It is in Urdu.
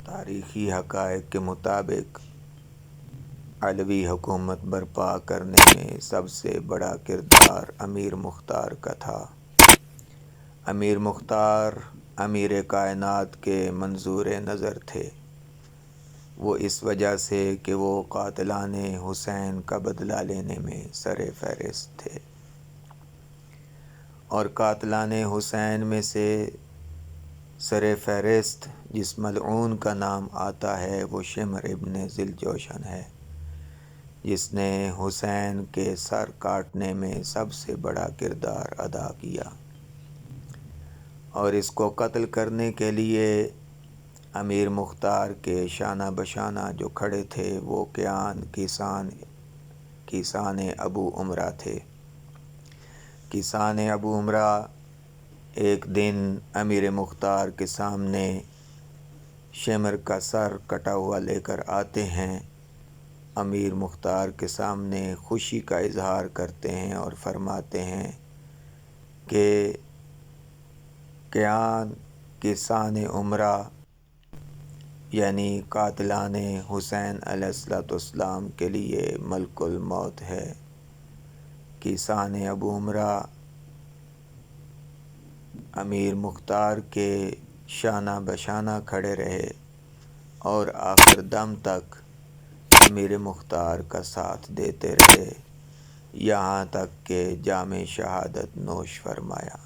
تاریخی حقائق کے مطابق علوی حکومت برپا کرنے میں سب سے بڑا کردار امیر مختار کا تھا۔ امیر مختار امیر کائنات کے منظور نظر تھے، وہ اس وجہ سے کہ وہ قاتلان حسین کا بدلہ لینے میں سر فہرست تھے، اور قاتلان حسین میں سے سر فہرست جس ملعون کا نام آتا ہے وہ شمر ابن ذوالجوشن ہے، جس نے حسین کے سر کاٹنے میں سب سے بڑا کردار ادا کیا، اور اس کو قتل کرنے کے لیے امیر مختار کے شانہ بشانہ جو کھڑے تھے وہ کیسان ابو عمرہ تھے۔ کیسان ابو عمرہ ایک دن امیر مختار کے سامنے شمر کا سر کٹا ہوا لے کر آتے ہیں، امیر مختار کے سامنے خوشی کا اظہار کرتے ہیں اور فرماتے ہیں کہ کیسان عمرہ یعنی قاتلان حسین علیہ السلام کے لیے ملک الموت ہے۔ کیسان ابو عمرہ امیر مختار کے شانہ بشانہ کھڑے رہے اور آخر دم تک امیر مختار کا ساتھ دیتے رہے، یہاں تک کہ جام شہادت نوش فرمایا۔